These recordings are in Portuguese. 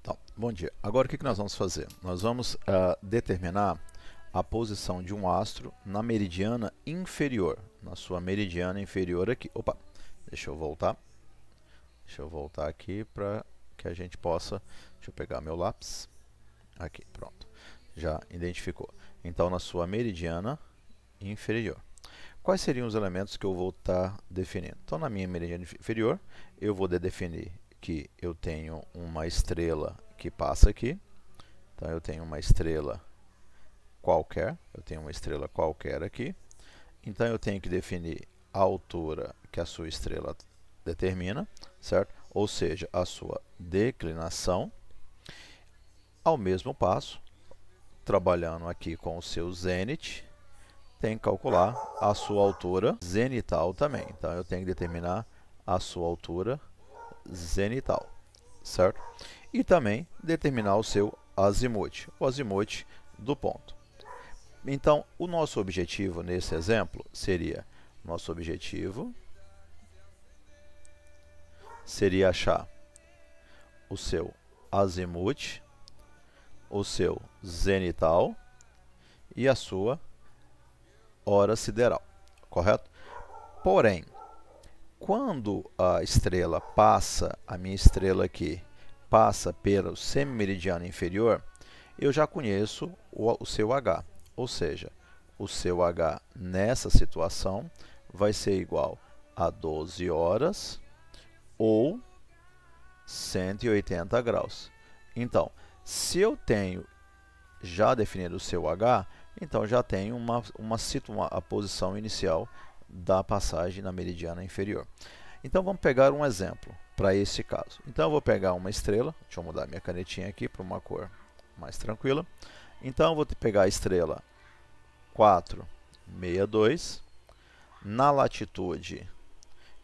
Então, bom dia. Agora o que nós vamos fazer? Nós vamos determinar a posição de um astro na meridiana inferior, na sua meridiana inferior aqui. Opa, deixa eu voltar. Deixa eu voltar aqui para que a gente possa... Deixa eu pegar meu lápis. Aqui, pronto. Já identificou. Então, na sua meridiana inferior. Quais seriam os elementos que eu vou estar definindo? Então, na minha meridiana inferior, eu vou definir que eu tenho uma estrela que passa aqui. Então, eu tenho uma estrela qualquer. Eu tenho uma estrela qualquer aqui. Então, eu tenho que definir a altura que a sua estrela determina, certo? Ou seja, a sua declinação. Ao mesmo passo, trabalhando aqui com o seu zênite, tem que calcular a sua altura zenital também. Então, eu tenho que determinar a sua altura zenital, certo? E também determinar o seu azimuth, o azimuth do ponto. Então, o nosso objetivo nesse exemplo seria, achar o seu azimuth, o seu zenital e a sua hora sideral, correto? Porém, quando a estrela passa, a minha estrela aqui, passa pelo semimeridiano inferior, eu já conheço o seu H. Ou seja, o seu H nessa situação vai ser igual a 12 horas ou 180 graus. Então, se eu tenho já definido o seu H, então já tenho a posição inicial da passagem na meridiana inferior. Então vamos pegar um exemplo para esse caso. Então eu vou pegar uma estrela, deixa eu mudar minha canetinha aqui para uma cor mais tranquila. Então eu vou pegar a estrela 462, na latitude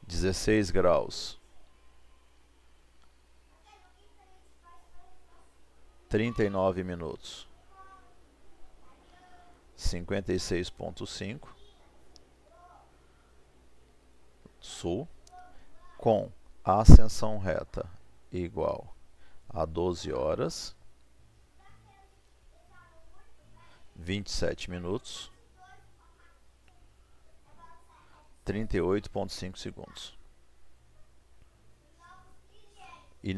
16 graus 39 minutos 56,5 sul, com a ascensão reta igual a 12 horas 27 minutos 38,5 segundos. E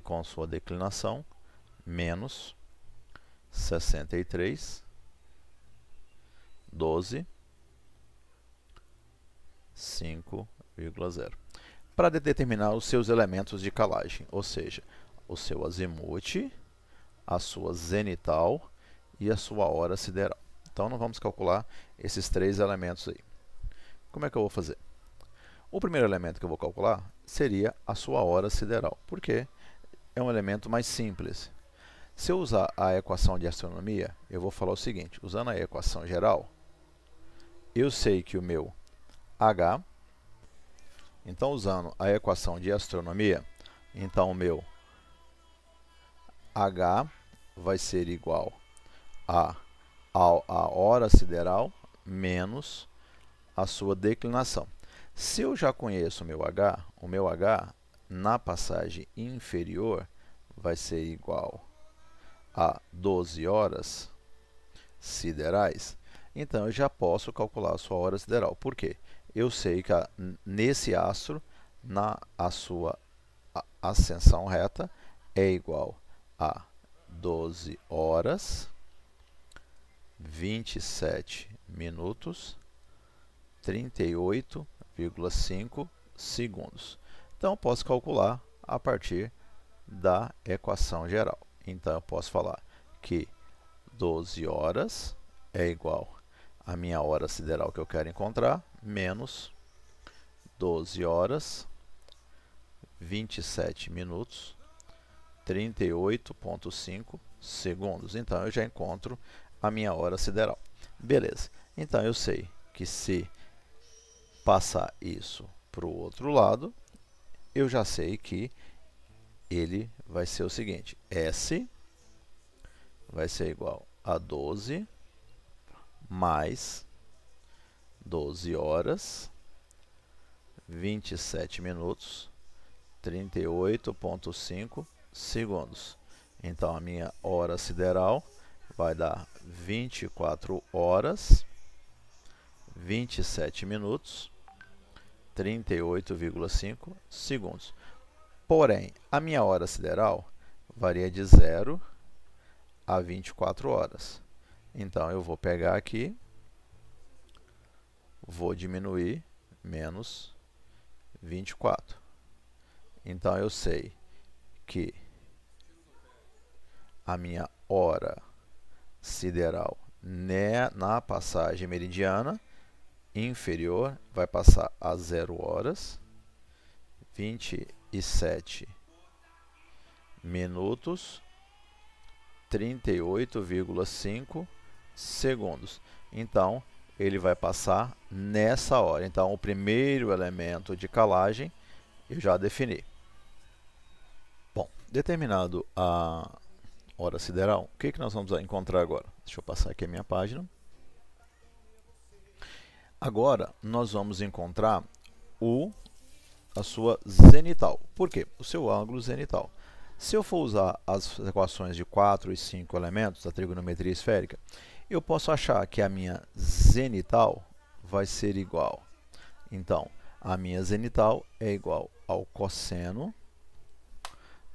com sua declinação, menos 63, 12, 5,0. Para determinar os seus elementos de calagem, ou seja, o seu azimuth, a sua zenital e a sua hora sideral. Então, nós vamos calcular esses três elementos aí. Como é que eu vou fazer? O primeiro elemento que eu vou calcular seria a sua hora sideral, porque é um elemento mais simples. Se eu usar a equação de astronomia, eu vou falar o seguinte, usando a equação geral, eu sei que o meu H, então usando a equação de astronomia, então o meu H vai ser igual a hora sideral menos a sua declinação. Se eu já conheço o meu H na passagem inferior vai ser igual a 12 horas siderais, então eu já posso calcular a sua hora sideral. Por quê? Eu sei que nesse astro, a sua ascensão reta é igual a 12 horas, 27 minutos, 38,5 segundos. Então, eu posso calcular a partir da equação geral. Então, eu posso falar que 12 horas é igual a minha hora sideral que eu quero encontrar, menos 12 horas, 27 minutos, 38,5 segundos. Então, eu já encontro a minha hora sideral. Beleza. Então, eu sei que se passar isso para o outro lado, eu já sei que ele vai ser o seguinte, S vai ser igual a 12 mais 12 horas, 27 minutos, 38,5 segundos. Então, a minha hora sideral vai dar 24 horas, 27 minutos, 38,5 segundos. Porém, a minha hora sideral varia de 0 a 24 horas. Então, eu vou pegar aqui, vou diminuir, menos 24. Então, eu sei que a minha hora sideral na passagem meridiana inferior vai passar a 0 horas, 27 minutos, 38,5 segundos. Então, ele vai passar nessa hora. Então, o primeiro elemento de calagem eu já defini. Bom, determinado a hora sideral, o que nós vamos encontrar agora? Deixa eu passar aqui a minha página. Agora, nós vamos encontrar a sua zenital. Por quê? O seu ângulo zenital. Se eu for usar as equações de 4 e 5 elementos da trigonometria esférica, eu posso achar que a minha zenital vai ser igual. Então, a minha zenital é igual ao cosseno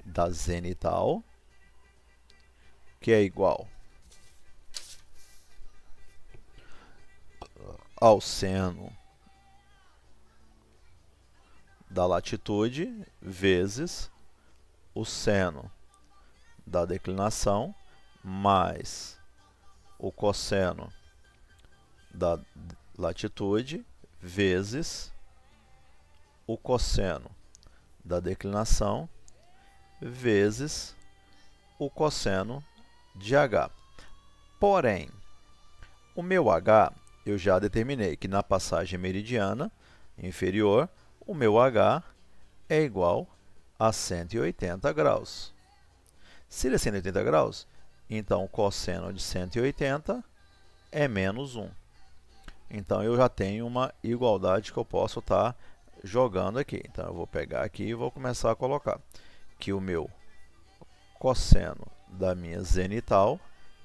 da zenital, que é igual ao seno da latitude vezes o seno da declinação mais o cosseno da latitude vezes o cosseno da declinação vezes o cosseno de h. Porém, o meu h eu já determinei que na passagem meridiana inferior, o meu h é igual a 180 graus. Se ele é 180 graus, então o cosseno de 180 é menos 1. Então, eu já tenho uma igualdade que eu posso estar jogando aqui. Então, eu vou pegar aqui e vou começar a colocar que o meu cosseno da minha zenital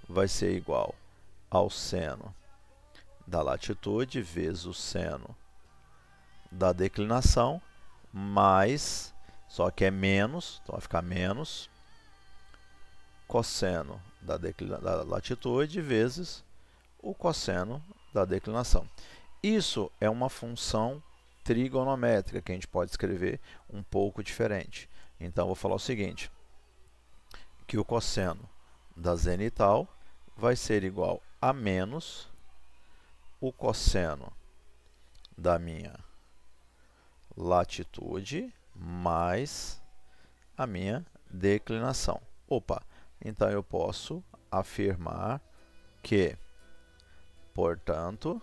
vai ser igual ao seno da latitude vezes o seno da declinação, mais, só que é menos, então vai ficar menos, cosseno da latitude vezes o cosseno da declinação. Isso é uma função trigonométrica que a gente pode escrever um pouco diferente. Então, eu vou falar o seguinte, que o cosseno da zenital vai ser igual a menos o cosseno da minha latitude mais a minha declinação. Opa, então eu posso afirmar que, portanto,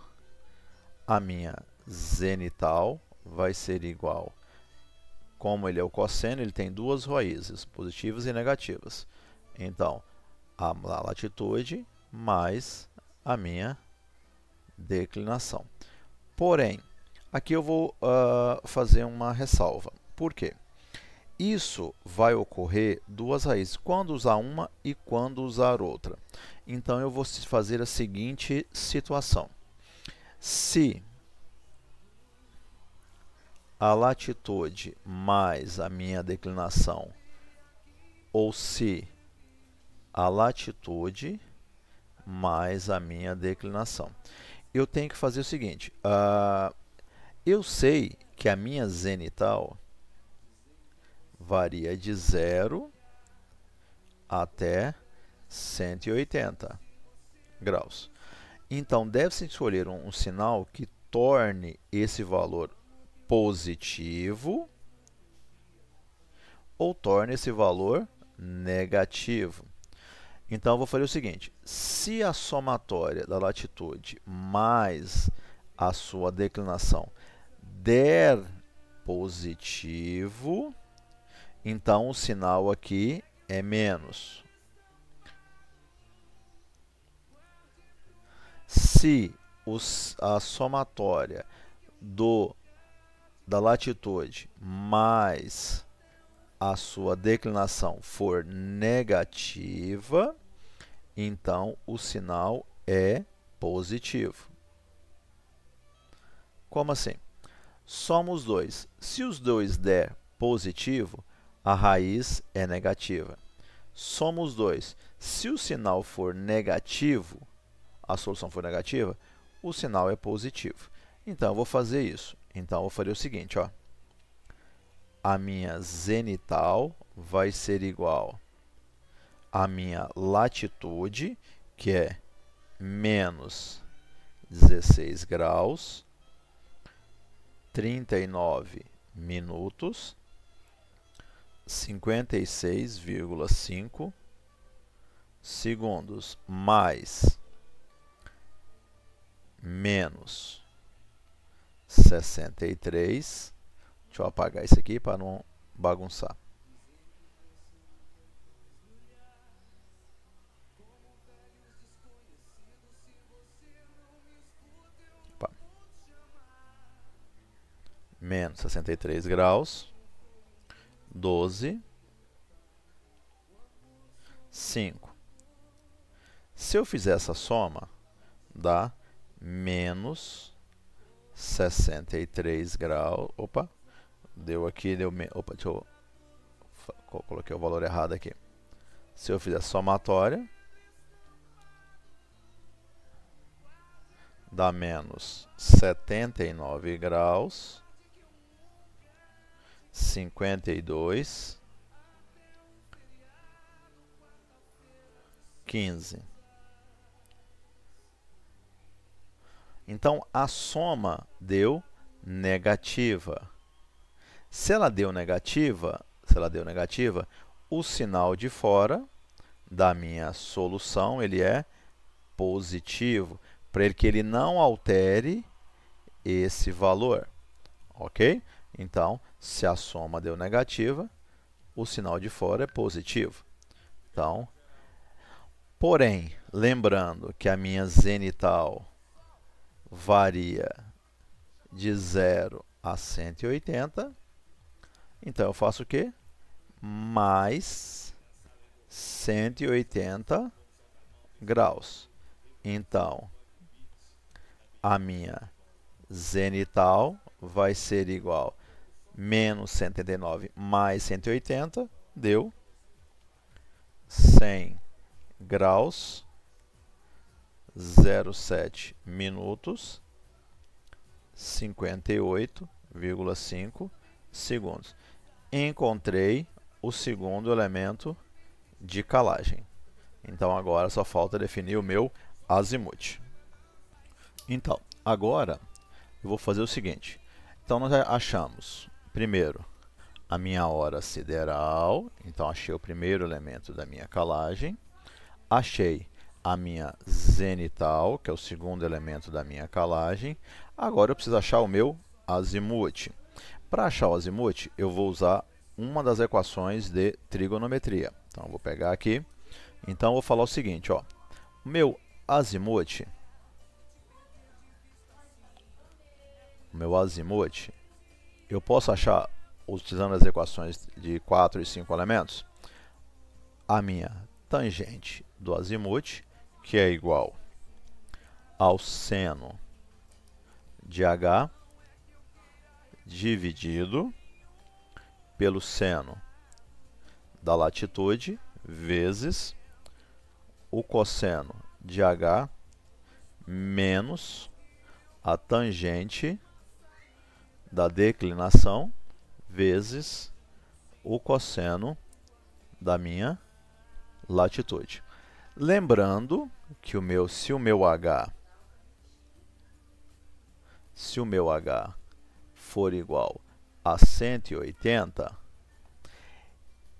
a minha zenital vai ser igual, como ele é o cosseno, ele tem duas raízes, positivas e negativas. Então, a latitude mais a minha declinação. Porém, aqui eu vou fazer uma ressalva. Por quê? Isso vai ocorrer duas raízes, quando usar uma e quando usar outra. Então, eu vou fazer a seguinte situação. Se a latitude mais a minha declinação, ou se a latitude mais a minha declinação, eu tenho que fazer o seguinte, eu sei que a minha zenital varia de 0 até 180 graus. Então, deve-se escolher um sinal que torne esse valor positivo ou torne esse valor negativo. Então, eu vou fazer o seguinte, se a somatória da latitude mais a sua declinação der positivo, então o sinal aqui é menos. Se a somatória da latitude mais a sua declinação for negativa, então o sinal é positivo. Como assim? Somos 2. Se os dois der positivo, a raiz é negativa. Somos 2. Se o sinal for negativo, a solução for negativa, o sinal é positivo. Então, eu vou fazer isso. Então, eu vou fazer o seguinte, ó. A minha zenital vai ser igual à minha latitude, que é menos 16 graus, 39 minutos, 56,5 segundos, mais menos 63. Deixa eu apagar isso aqui para não bagunçar. Opa. Menos 63 graus, 12, 5. Se eu fizer essa soma, dá menos 63 graus. Opa, deu aqui, deu. Opa, deixa eu. Coloquei o valor errado aqui. Se eu fizer somatória, dá menos 79 graus, 52, 15. Então, a soma deu negativa. Se ela deu negativa, o sinal de fora da minha solução ele é positivo, para que ele não altere esse valor, ok? Então, se a soma deu negativa, o sinal de fora é positivo. Então, porém, lembrando que a minha zenital varia de 0 a 180, então eu faço o quê? Mais 180 graus. Então, a minha zenital vai ser igual a menos 189 mais 180, deu 100 graus, 0,7 minutos, 58,5 segundos. Encontrei o segundo elemento de calagem. Então, agora só falta definir o meu azimuth. Então, agora eu vou fazer o seguinte. Então, nós já achamos, primeiro, a minha hora sideral. Então, achei o primeiro elemento da minha calagem. Achei a minha zenital, que é o segundo elemento da minha calagem. Agora, eu preciso achar o meu azimuth. Para achar o azimuth, eu vou usar uma das equações de trigonometria. Então, eu vou pegar aqui. Então, eu vou falar o seguinte, ó. O meu azimuth, eu posso achar, utilizando as equações de 4 e 5 elementos, a minha tangente do azimuth, que é igual ao seno de h dividido pelo seno da latitude vezes o cosseno de h menos a tangente da declinação vezes o cosseno da minha latitude. Lembrando que se o meu h for igual a 180,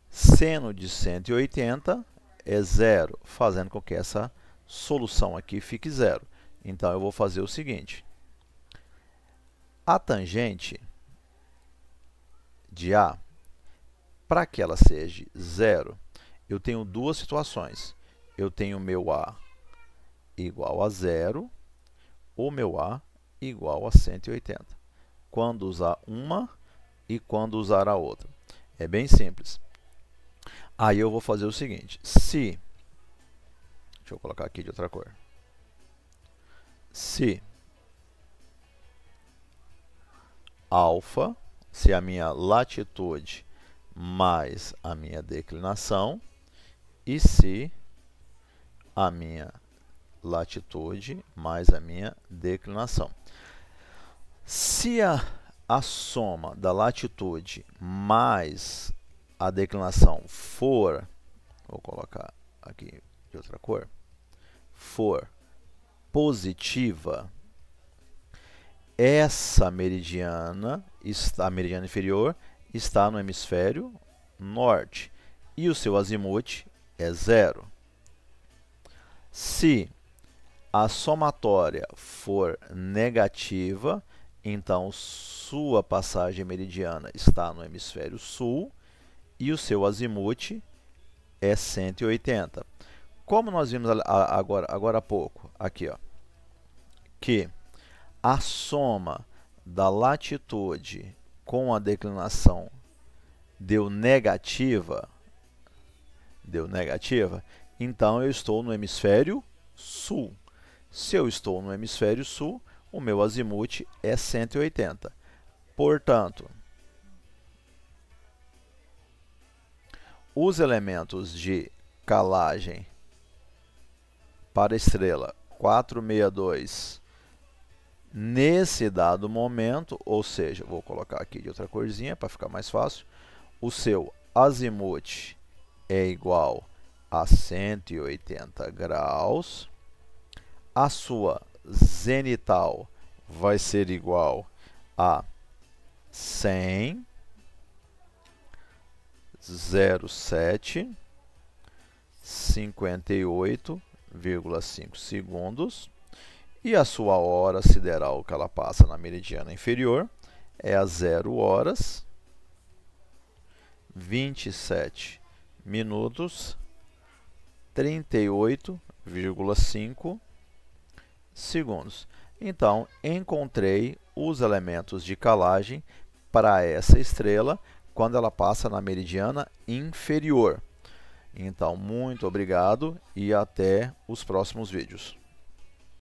seno de 180 é zero, fazendo com que essa solução aqui fique zero. Então, eu vou fazer o seguinte. A tangente de A, para que ela seja zero, eu tenho duas situações. Eu tenho o meu A igual a zero, ou meu A igual a 180. Quando usar uma e quando usar a outra. É bem simples. Aí eu vou fazer o seguinte, se... Deixa eu colocar aqui de outra cor. Se alfa, se a minha latitude mais a minha declinação, e se a minha latitude mais a minha declinação. Se a soma da latitude mais a declinação for, vou colocar aqui de outra cor, for positiva, essa meridiana, a meridiana inferior, está no hemisfério norte e o seu azimuth é 0. Se a somatória for negativa, então sua passagem meridiana está no hemisfério sul e o seu azimuth é 180. Como nós vimos agora há pouco, aqui, ó, que a soma da latitude com a declinação deu negativa, então eu estou no hemisfério sul. Se eu estou no hemisfério sul, o meu azimuth é 180. Portanto, os elementos de calagem para a estrela 462 nesse dado momento, ou seja, vou colocar aqui de outra corzinha para ficar mais fácil, o seu azimuth é igual a 180 graus, a sua zenital vai ser igual a 100, 0,7, 58,5 segundos. E a sua hora sideral que ela passa na meridiana inferior é a 0 horas, 27 minutos, 38,5 segundos. Então, encontrei os elementos de calagem para essa estrela quando ela passa na meridiana inferior. Então, muito obrigado e até os próximos vídeos.